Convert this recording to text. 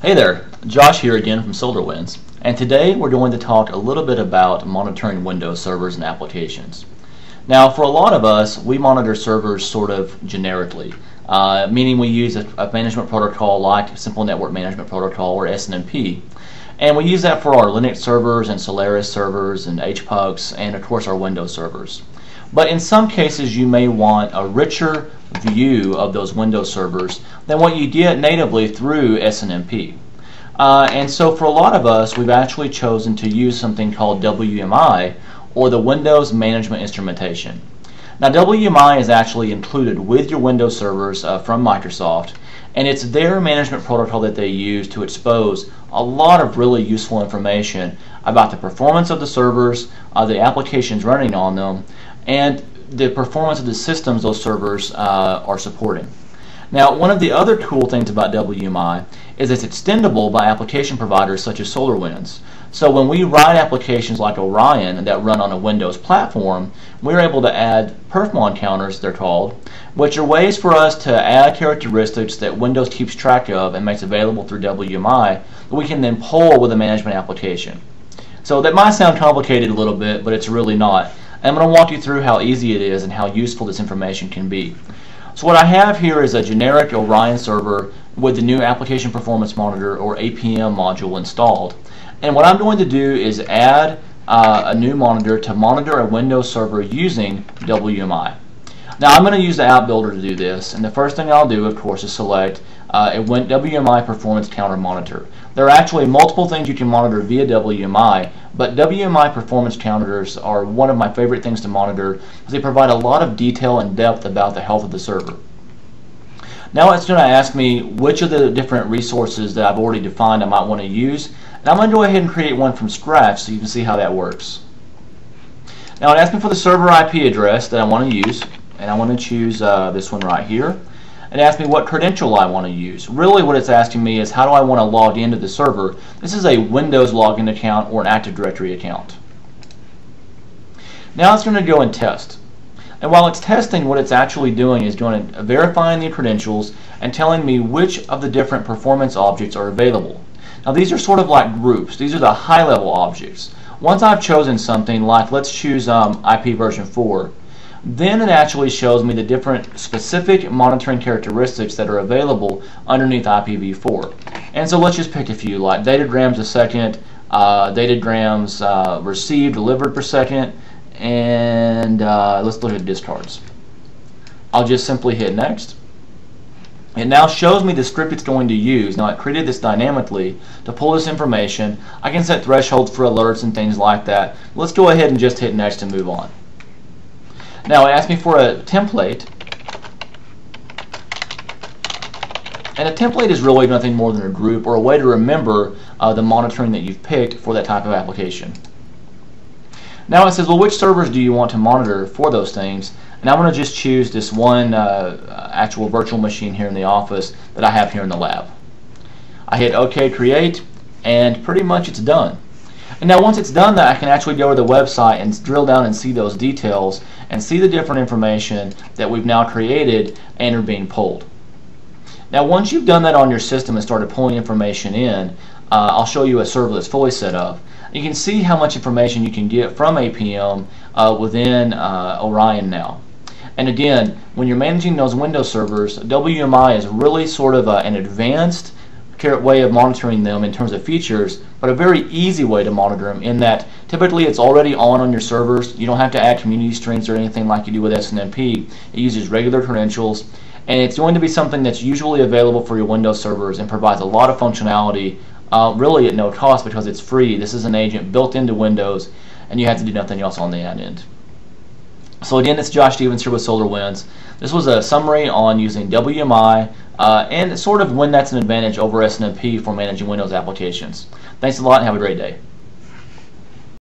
Hey there, Josh here again from SolarWinds, and today we're going to talk a little bit about monitoring Windows servers and applications. Now, for a lot of us, we monitor servers sort of generically, meaning we use a management protocol like Simple Network Management Protocol or SNMP, and we use that for our Linux servers and Solaris servers and HPUCs and of course our Windows servers. But in some cases you may want a richer view of those Windows servers than what you get natively through SNMP. And so for a lot of us, we've actually chosen to use something called WMI, or the Windows Management Instrumentation. Now WMI is actually included with your Windows servers from Microsoft, and it's their management protocol that they use to expose a lot of really useful information about the performance of the servers, the applications running on them, and the performance of the systems those servers are supporting. Now, one of the other cool things about WMI is it's extendable by application providers such as SolarWinds. So when we write applications like Orion that run on a Windows platform, we're able to add perfmon counters, they're called, which are ways for us to add characteristics that Windows keeps track of and makes available through WMI that we can then pull with a management application. So that might sound complicated a little bit, but it's really not. I'm going to walk you through how easy it is and how useful this information can be. So what I have here is a generic Orion server with the new Application Performance Monitor or APM module installed. And what I'm going to do is add a new monitor to monitor a Windows server using WMI. Now I'm going to use the app builder to do this, and the first thing I'll do of course is select a WMI Performance Counter Monitor. There are actually multiple things you can monitor via WMI, but WMI performance counters are one of my favorite things to monitor because they provide a lot of detail and depth about the health of the server. Now it's going to ask me which of the different resources that I've already defined I might want to use, and I'm going to go ahead and create one from scratch so you can see how that works. Now it asks me for the server IP address that I want to use, and I want to choose this one right here. It asks me what credential I want to use. Really what it's asking me is how do I want to log into the server. This is a Windows login account or an Active Directory account. Now it's going to go and test. And while it's testing, what it's actually doing is verifying the credentials and telling me which of the different performance objects are available. Now these are sort of like groups. These are the high-level objects. Once I've chosen something, like let's choose IP version 4, then it actually shows me the different specific monitoring characteristics that are available underneath IPv4. And so let's just pick a few, like datagrams a second, datagrams received, delivered per second, and let's look at discards. I'll just simply hit next. It now shows me the script it's going to use. Now it created this dynamically to pull this information. I can set thresholds for alerts and things like that. Let's go ahead and just hit next and move on. Now it asked me for a template, and a template is really nothing more than a group or a way to remember the monitoring that you've picked for that type of application. Now it says, well, which servers do you want to monitor for those things? And I'm going to just choose this one actual virtual machine here in the office that I have here in the lab. I hit OK Create, and pretty much it's done. And now once it's done that, I can actually go to the website and drill down and see those details and see the different information that we've now created and are being pulled. Now once you've done that on your system and started pulling information in, I'll show you a server that's fully set up. You can see how much information you can get from APM within Orion now. And again, when you're managing those Windows servers, WMI is really sort of an advanced way of monitoring them in terms of features, but a very easy way to monitor them in that typically it's already on your servers. You don't have to add community strings or anything like you do with SNMP. It uses regular credentials, and it's going to be something that's usually available for your Windows servers and provides a lot of functionality really at no cost because it's free. This is an agent built into Windows, and you have to do nothing else on the end. So again, it's Josh Stevens here with SolarWinds. This was a summary on using WMI and sort of when that's an advantage over SNMP for managing Windows applications. Thanks a lot and have a great day.